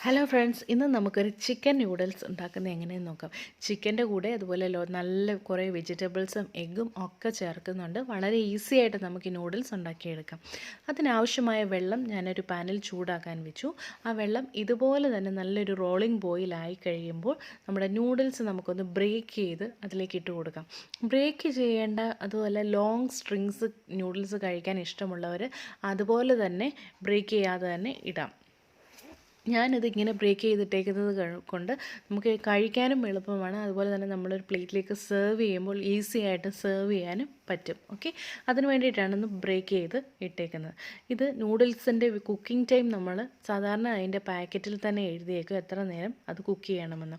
Hello friends, ഇന്ന് നമുക്കൊരു chicken noodles ഉണ്ടാക്കുന്നത് എങ്ങനെയെന്ന് നോക്കാം. ചിക്കൻ്റെ കൂടെ അതുപോലെ നല്ല കുറേ വെജിറ്റബിൾസും എഗ്ഗും ഒക്കെ ചേർക്കുന്നുണ്ട്. വളരെ ഈസി ആയിട്ട് നമുക്ക് ഈ നൂഡിൽസ് ഉണ്ടാക്കിയെടുക്കാം. അതിനാവശ്യമായ വെള്ളം ഞാനൊരു പാനിൽ ചൂടാക്കാൻ വെച്ചു. ആ വെള്ളം ഇതുപോലെ തന്നെ നല്ലൊരു റോളിംഗ് ബോയിലായി കഴിയുമ്പോൾ നമ്മുടെ നൂഡിൽസ് നമുക്കൊന്ന് ബ്രേക്ക് ചെയ്ത് അതിലേക്ക് ഇട്ട് കൊടുക്കാം. ബ്രേക്ക് ചെയ്യേണ്ട, അതുപോലെ ലോങ് സ്ട്രിങ്സ് നൂഡിൽസ് കഴിക്കാൻ ഇഷ്ടമുള്ളവർ അതുപോലെ തന്നെ ബ്രേക്ക് ചെയ്യാതെ തന്നെ ഇടാം. ഞാനിത് ഇങ്ങനെ ബ്രേക്ക് ചെയ്തിട്ടേക്കുന്നത് കൊണ്ട് നമുക്ക് കഴിക്കാനും എളുപ്പമാണ്. അതുപോലെ തന്നെ നമ്മളൊരു പ്ലേറ്റിലേക്ക് സെർവ് ചെയ്യുമ്പോൾ ഈസി ആയിട്ട് സെർവ് ചെയ്യാനും പറ്റും. ഓക്കെ, അതിന് വേണ്ടിയിട്ടാണ് ഒന്ന് ബ്രേക്ക് ചെയ്ത് ഇട്ടേക്കുന്നത്. ഇത് നൂഡിൽസിൻ്റെ കുക്കിംഗ് ടൈം നമ്മൾ സാധാരണ അതിൻ്റെ പാക്കറ്റിൽ തന്നെ എഴുതിയേക്കും എത്ര നേരം അത് കുക്ക് ചെയ്യണമെന്ന്.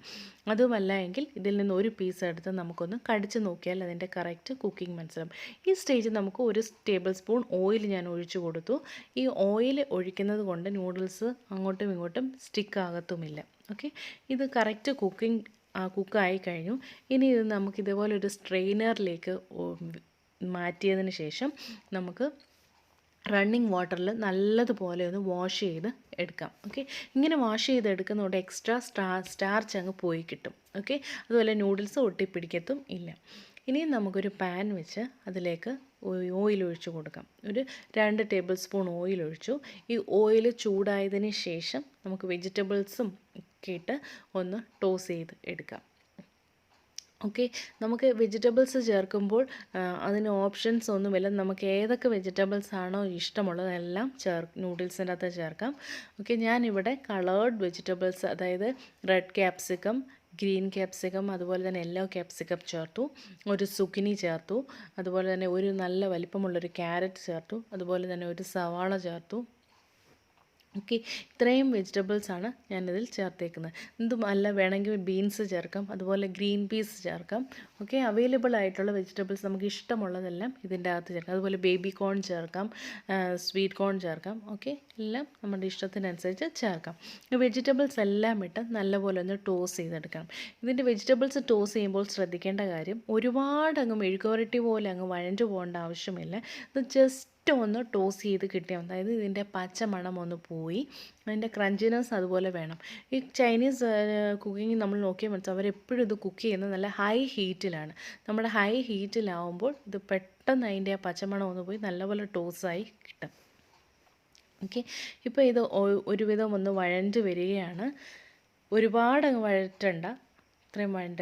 അതുമല്ല എങ്കിൽ ഇതിൽ നിന്ന് ഒരു പീസ് എടുത്ത് നമുക്കൊന്ന് കടിച്ച് നോക്കിയാൽ അതിൻ്റെ കറക്റ്റ് കുക്കിംഗ് മനസ്സിലാവും. ഈ സ്റ്റേജിൽ നമുക്ക് ഒരു ടേബിൾ സ്പൂൺ ഓയിൽ ഞാൻ ഒഴിച്ചു കൊടുത്തു. ഈ ഓയിൽ ഒഴിക്കുന്നത് കൊണ്ട് നൂഡിൽസ് അങ്ങോട്ടും ഇങ്ങോട്ടും സ്റ്റിക്ക് ആകത്തുമില്ല. ഓക്കെ, ഇത് കറക്റ്റ് കുക്കായി കഴിഞ്ഞു. ഇനി ഇത് നമുക്ക് ഇതുപോലെ ഒരു സ്ട്രെയിനറിലേക്ക് മാറ്റിയതിന് ശേഷം നമുക്ക് റണ്ണിങ് വാട്ടറിൽ നല്ലതുപോലെ ഒന്ന് വാഷ് ചെയ്ത് എടുക്കാം. ഓക്കെ, ഇങ്ങനെ വാഷ് ചെയ്ത് എടുക്കുന്നതുകൊണ്ട് എക്സ്ട്രാ സ്റ്റാർച്ച് അങ്ങ് പോയി കിട്ടും. ഓക്കെ, അതുപോലെ നൂഡിൽസ് ഒട്ടിപ്പിടിക്കത്തും ഇല്ല. ഇനി നമുക്കൊരു പാൻ വെച്ച് അതിലേക്ക് ഓയിൽ ഒഴിച്ച് കൊടുക്കാം. ഒരു 2 ടേബിൾ സ്പൂൺ ഓയിൽ ഒഴിച്ചു. ഈ ഓയിൽ ചൂടായതിന് ശേഷം നമുക്ക് വെജിറ്റബിൾസും ഒക്കെ ഇട്ട് ഒന്ന് ടോസ് ചെയ്ത് എടുക്കാം. ഓക്കെ, നമുക്ക് വെജിറ്റബിൾസ് ചേർക്കുമ്പോൾ അതിന് ഓപ്ഷൻസ് ഒന്നുമില്ല. നമുക്ക് ഏതൊക്കെ വെജിറ്റബിൾസ് ആണോ ഇഷ്ടമുള്ളതെല്ലാം നൂഡിൽസിൻ്റെ അകത്ത് ചേർക്കാം. ഓക്കെ, ഞാനിവിടെ കളേർഡ് വെജിറ്റബിൾസ്, അതായത് റെഡ് ക്യാപ്സിക്കം, ഗ്രീൻ ക്യാപ്സിക്കം, അതുപോലെ തന്നെ യെല്ലോ ക്യാപ്സിക്കം ചേർത്തു. ഒരു സുക്കിനി ചേർത്തു. അതുപോലെ തന്നെ ഒരു നല്ല വലിപ്പമുള്ളൊരു ക്യാരറ്റ് ചേർത്തു. അതുപോലെ തന്നെ ഒരു സവാള ചേർത്തു. ഓക്കെ, ഇത്രയും വെജിറ്റബിൾസാണ് ഞാനിതിൽ ചേർത്തേക്കുന്നത്. എന്തുമല്ല, വേണമെങ്കിൽ ബീൻസ് ചേർക്കാം, അതുപോലെ ഗ്രീൻ പീസ് ചേർക്കാം. ഓക്കെ, അവൈലബിൾ ആയിട്ടുള്ള വെജിറ്റബിൾസ് നമുക്ക് ഇഷ്ടമുള്ളതെല്ലാം ഇതിൻ്റെ അകത്ത് ചേർക്കാം. അതുപോലെ ബേബി കോൺ ചേർക്കാം, സ്വീറ്റ് കോൺ ചേർക്കാം. ഓക്കെ, എല്ലാം നമ്മുടെ ഇഷ്ടത്തിനനുസരിച്ച് ചേർക്കാം. വെജിറ്റബിൾസ് എല്ലാം ഇട്ട് നല്ലപോലെ ഒന്ന് ടോസ് ചെയ്തെടുക്കണം. ഇതിൻ്റെ വെജിറ്റബിൾസ് ടോസ് ചെയ്യുമ്പോൾ ശ്രദ്ധിക്കേണ്ട കാര്യം, ഒരുപാട് അങ്ങ് മെഴുക്കുവരട്ടി പോലെ അങ്ങ് വഴഞ്ഞു പോകേണ്ട ആവശ്യമില്ല. ഇത് ജസ്റ്റ് ഒന്ന് ടോസ് ചെയ്ത് കിട്ടിയാൽ മതി. അതായത് ഇതിൻ്റെ പച്ച മണം ഒന്ന് പോയി അതിൻ്റെ ക്രഞ്ചിനെസ് അതുപോലെ വേണം. ഈ ചൈനീസ് കുക്കിംഗ് നമ്മൾ നോക്കിയാൽ മനസ്സിലാവും, അവരെപ്പോഴും ഇത് കുക്ക് ചെയ്യുന്നത് നല്ല ഹൈ ഹീറ്റിലാണ്. നമ്മുടെ ഹൈ ഹീറ്റിലാവുമ്പോൾ ഇത് പെട്ടെന്ന് അതിൻ്റെ ആ പച്ചമണം ഒന്ന് പോയി നല്ലപോലെ ടോസായി കിട്ടും. ഓക്കെ, ഇപ്പോൾ ഇത് ഒരുവിധം ഒന്ന് വഴണ്ട് വരികയാണ്. ഒരുപാട് അങ്ങ് വഴറ്റണ്ട, ഇത്രയും വേണ്ട.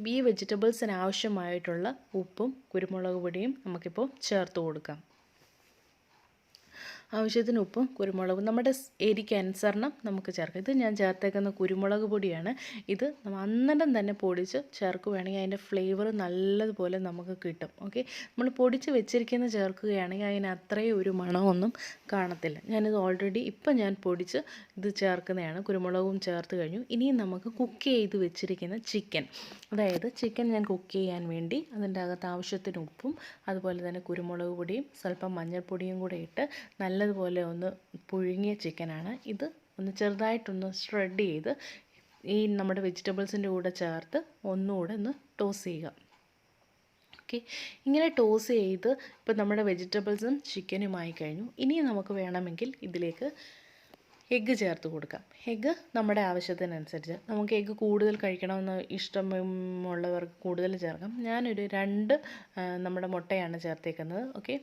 ഈ വെജിറ്റബിൾസിന് ആവശ്യമായിട്ടുള്ള ഉപ്പും കുരുമുളക് പൊടിയും നമുക്കിപ്പോൾ ചേർത്ത് കൊടുക്കാം. ആവശ്യത്തിന് ഉപ്പും കുരുമുളകും നമ്മുടെ എരിക്ക് അനുസരണം നമുക്ക് ചേർക്കാം. ഇത് ഞാൻ ചേർത്തേക്കുന്ന കുരുമുളക് പൊടിയാണ്. ഇത് അന്നേരം തന്നെ പൊടിച്ച് ചേർക്കുകയാണെങ്കിൽ അതിൻ്റെ ഫ്ലേവർ നല്ലതുപോലെ നമുക്ക് കിട്ടും. ഓക്കെ, നമ്മൾ പൊടിച്ച് വെച്ചിരിക്കുന്ന ചേർക്കുകയാണെങ്കിൽ അതിന് അത്രയും ഒരു മണമൊന്നും കാണത്തില്ല. ഞാനിത് ഓൾറെഡി ഇപ്പം ഞാൻ പൊടിച്ച് ഇത് ചേർക്കുന്നതാണ്. കുരുമുളകും ചേർത്ത് കഴിഞ്ഞു. ഇനിയും നമുക്ക് കുക്ക് ചെയ്ത് വെച്ചിരിക്കുന്ന ചിക്കൻ, അതായത് ചിക്കൻ ഞാൻ കുക്ക് ചെയ്യാൻ വേണ്ടി അതിൻ്റെ അകത്ത് ആവശ്യത്തിന് ഉപ്പും അതുപോലെ തന്നെ കുരുമുളക് പൊടിയും സ്വല്പം മഞ്ഞൾപ്പൊടിയും കൂടെ ഇട്ട് നല്ലതുപോലെ ഒന്ന് പുഴുങ്ങിയ ചിക്കനാണ്. ഇത് ഒന്ന് ചെറുതായിട്ടൊന്ന് ഷ്രെഡ് ചെയ്ത് ഈ നമ്മുടെ വെജിറ്റബിൾസിൻ്റെ കൂടെ ചേർത്ത് ഒന്നുകൂടെ ഒന്ന് ടോസ് ചെയ്യുക. ഓക്കെ, ഇങ്ങനെ ടോസ് ചെയ്ത് ഇപ്പോൾ നമ്മുടെ വെജിറ്റബിൾസും ചിക്കനുമായി കഴിഞ്ഞു. ഇനി നമുക്ക് വേണമെങ്കിൽ ഇതിലേക്ക് എഗ്ഗ് ചേർത്ത് കൊടുക്കാം. എഗ്ഗ് നമ്മുടെ ആവശ്യത്തിനനുസരിച്ച്, നമുക്ക് എഗ്ഗ് കൂടുതൽ കഴിക്കണമെന്ന് ഇഷ്ടമുള്ളവർക്ക് കൂടുതൽ ചേർക്കാം. ഞാനൊരു 2 നമ്മുടെ മുട്ടയാണ് ചേർത്തേക്കുന്നത്. ഓക്കെ,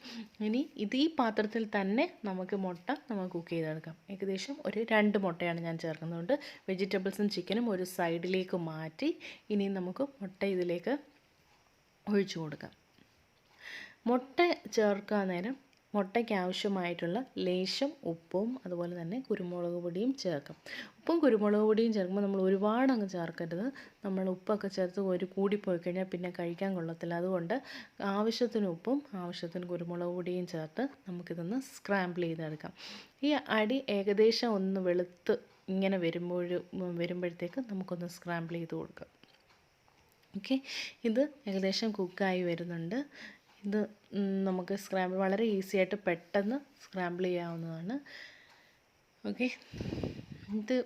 ഇനി ഈ പാത്രത്തിൽ തന്നെ നമുക്ക് കുക്ക് ചെയ്തെടുക്കാം. ഏകദേശം ഒരു 2 മുട്ടയാണ് ഞാൻ ചേർക്കുന്നതുകൊണ്ട് വെജിറ്റബിൾസും ചിക്കനും ഒരു സൈഡിലേക്ക് മാറ്റി ഇനി നമുക്ക് മുട്ട ഇതിലേക്ക് ഒഴിച്ചു കൊടുക്കാം. മുട്ട ചേർക്കാൻ നേരം മുട്ടയ്ക്ക് ആവശ്യമായിട്ടുള്ള ലേശം ഉപ്പും അതുപോലെ തന്നെ കുരുമുളക് പൊടിയും ചേർക്കാം. ഉപ്പും കുരുമുളക് പൊടിയും ചേർക്കുമ്പോൾ നമ്മൾ ഒരുപാട് അങ്ങ് ചേർക്കരുത്. നമ്മൾ ഉപ്പൊക്കെ ചേർത്ത് കൂടിപ്പോയി കഴിഞ്ഞാൽ പിന്നെ കഴിക്കാൻ കൊള്ളത്തില്ല. അതുകൊണ്ട് ആവശ്യത്തിന് ഉപ്പും ആവശ്യത്തിന് കുരുമുളക് പൊടിയും ചേർത്ത് നമുക്കിതൊന്ന് സ്ക്രാമ്പിൾ ചെയ്തെടുക്കാം. ഈ അടി ഏകദേശം ഒന്ന് വെളുത്ത് ഇങ്ങനെ വരുമ്പോഴത്തേക്ക് നമുക്കൊന്ന് സ്ക്രാമ്പിൾ ചെയ്ത് കൊടുക്കാം. ഓക്കെ, ഇത് ഏകദേശം കുക്കായി വരുന്നുണ്ട്. ഇത് നമുക്ക് വളരെ ഈസി ആയിട്ട് പെട്ടെന്ന് സ്ക്രാമ്പിൾ ചെയ്യാവുന്നതാണ്. ഓക്കെ, ഇത്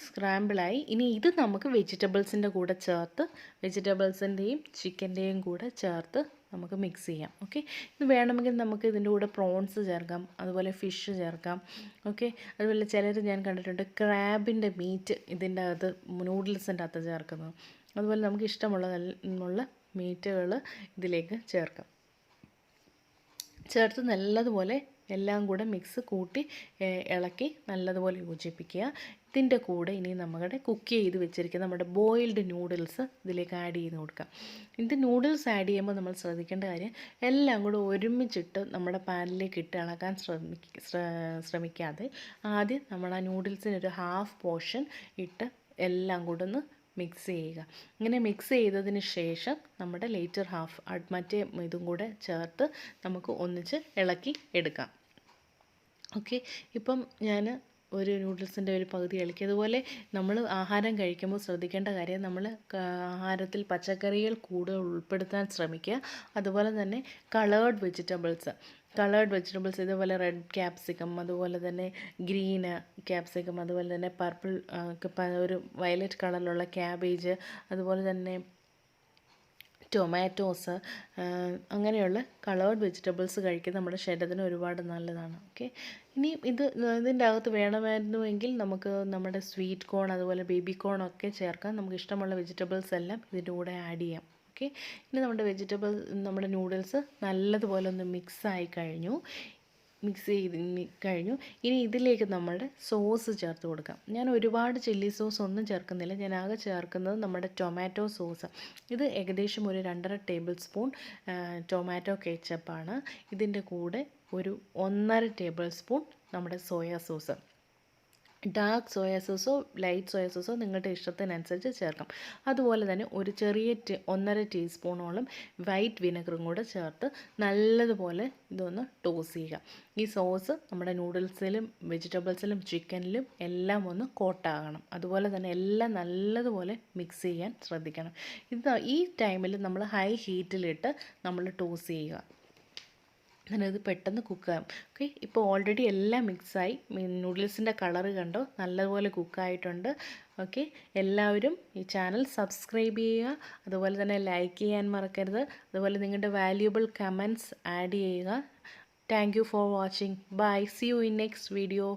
സ്ക്രാമ്പിളായി. ഇനി നമുക്ക് വെജിറ്റബിൾസിൻ്റെ കൂടെ ചേർത്ത് വെജിറ്റബിൾസിൻ്റെയും ചിക്കൻ്റെയും കൂടെ ചേർത്ത് നമുക്ക് മിക്സ് ചെയ്യാം. ഓക്കെ, ഇത് വേണമെങ്കിൽ നമുക്ക് ഇതിൻ്റെ കൂടെ പ്രോൺസ് ചേർക്കാം, അതുപോലെ ഫിഷ് ചേർക്കാം. ഓക്കെ, അതുപോലെ ചിലർ ഞാൻ കണ്ടിട്ടുണ്ട് ക്രാബിൻ്റെ മീറ്റ് ഇതിൻ്റെ അകത്ത് നൂഡിൽസിൻ്റെ അകത്ത് ചേർക്കുന്നത്. അതുപോലെ നമുക്ക് ഇഷ്ടമുള്ള മീറ്റുകൾ ഇതിലേക്ക് ചേർക്കാം. ചേർത്ത് നല്ലതുപോലെ എല്ലാം കൂടെ മിക്സ് കൂട്ടി ഇളക്കി നല്ലതുപോലെ യോജിപ്പിക്കുക. ഇതിൻ്റെ കൂടെ ഇനി നമ്മുടെ കുക്ക് ചെയ്ത് വെച്ചിരിക്കുന്ന നമ്മുടെ ബോയിൽഡ് നൂഡിൽസ് ഇതിലേക്ക് ആഡ് ചെയ്ത് കൊടുക്കാം. ഇത് നൂഡിൽസ് ആഡ് ചെയ്യുമ്പോൾ നമ്മൾ ശ്രദ്ധിക്കേണ്ട കാര്യം എല്ലാം കൂടെ ഒരുമിച്ചിട്ട് നമ്മുടെ പാനിലേക്ക് ഇട്ട് ഇളക്കാൻ ശ്രമിക്കാതെ ആദ്യം നമ്മൾ ആ നൂഡിൽസിനൊരു ഹാഫ് പോർഷൻ ഇട്ട് എല്ലാം കൂടെ ഒന്ന് മിക്സ് ചെയ്യുക. ഇങ്ങനെ മിക്സ് ചെയ്തതിന് ശേഷം നമ്മുടെ ലേറ്റർ ഹാഫ് മറ്റേ ഇതും കൂടെ ചേർത്ത് നമുക്ക് ഒന്നിച്ച് ഇളക്കി എടുക്കാം. ഓക്കെ, ഇപ്പം ഞാൻ ഒരു നൂഡിൽസിൻ്റെ ഒരു പകുതി ഇളക്കി. അതുപോലെ നമ്മൾ ആഹാരം കഴിക്കുമ്പോൾ ശ്രദ്ധിക്കേണ്ട കാര്യം നമ്മൾ ആഹാരത്തിൽ പച്ചക്കറികൾ കൂടുതൽ ഉൾപ്പെടുത്താൻ ശ്രമിക്കുക. അതുപോലെ തന്നെ കളേർഡ് വെജിറ്റബിൾസ് ഇതുപോലെ റെഡ് ക്യാപ്സിക്കം, അതുപോലെ തന്നെ ഗ്രീന് ക്യാപ്സിക്കം, അതുപോലെ തന്നെ പർപ്പിൾ ഒരു വയലറ്റ് കളറിലുള്ള ക്യാബേജ്, അതുപോലെ തന്നെ ടൊമാറ്റോസ്, അങ്ങനെയുള്ള കളേർഡ് വെജിറ്റബിൾസ് കഴിക്കുന്നത് നമ്മുടെ ശരീരത്തിന് ഒരുപാട് നല്ലതാണ്. ഓക്കെ, ഇനി ഇതിൻ്റെ അകത്ത് വേണമെന്നുവെങ്കിൽ നമുക്ക് നമ്മുടെ സ്വീറ്റ് കോൺ അതുപോലെ ബേബി കോൺ ഒക്കെ ചേർക്കാം. നമുക്ക് ഇഷ്ടമുള്ള വെജിറ്റബിൾസ് എല്ലാം ഇതിൻ്റെ കൂടെ ആഡ് ചെയ്യാം. ഓക്കെ, ഇനി നമ്മുടെ നൂഡിൽസ് നല്ലതുപോലെ ഒന്ന് മിക്സ് കഴിഞ്ഞു. ഇനി ഇതിലേക്ക് നമ്മളുടെ സോസ് ചേർത്ത് കൊടുക്കാം. ഞാൻ ഒരുപാട് ചില്ലി സോസ് ഒന്നും ചേർക്കുന്നില്ല. ഞാൻ ആകെ ചേർക്കുന്നത് നമ്മുടെ ടൊമാറ്റോ സോസ്. ഇത് ഏകദേശം ഒരു 2.5 ടേബിൾ സ്പൂൺ ടൊമാറ്റോ കെച്ചപ്പാണ്. ഇതിൻ്റെ കൂടെ ഒരു 1.5 ടേബിൾ സ്പൂൺ നമ്മുടെ സോയാ സോസ്. ഡാർക്ക് സോയാ സോസോ ലൈറ്റ് സോയാ സോസോ നിങ്ങളുടെ ഇഷ്ടത്തിനനുസരിച്ച് ചേർക്കാം. അതുപോലെ തന്നെ ഒരു ചെറിയ 1.5 ടീസ്പൂണോളം വൈറ്റ് വിനെഗറും കൂടെ ചേർത്ത് നല്ലതുപോലെ ഇതൊന്ന് ടോസ് ചെയ്യുക. ഈ സോസ് നമ്മുടെ നൂഡിൽസിലും വെജിറ്റബിൾസിലും ചിക്കനിലും എല്ലാം ഒന്ന് കോട്ടാകണം. അതുപോലെ തന്നെ എല്ലാം നല്ലതുപോലെ മിക്സ് ചെയ്യാൻ ശ്രദ്ധിക്കണം. ഈ ടൈമിൽ നമ്മൾ ഹൈ ഹീറ്റിലിട്ട് നമ്മൾ ടോസ് ചെയ്യുക. ഇത് പെട്ടെന്ന് കുക്കാകും. ഓക്കെ, ഇപ്പോൾ ഓൾറെഡി എല്ലാം മിക്സായി. നൂഡിൽസിൻ്റെ കളറ് കണ്ടോ, നല്ലതുപോലെ കുക്കായിട്ടുണ്ട്. ഓക്കെ, എല്ലാവരും ഈ ചാനൽ സബ്സ്ക്രൈബ് ചെയ്യുക, അതുപോലെ തന്നെ ലൈക്ക് ചെയ്യാൻ മറക്കരുത്. അതുപോലെ നിങ്ങളുടെ വാല്യുബിൾ കമൻറ്റ്സ് ആഡ് ചെയ്യുക. Thank you for watching. Bye, see you in next video.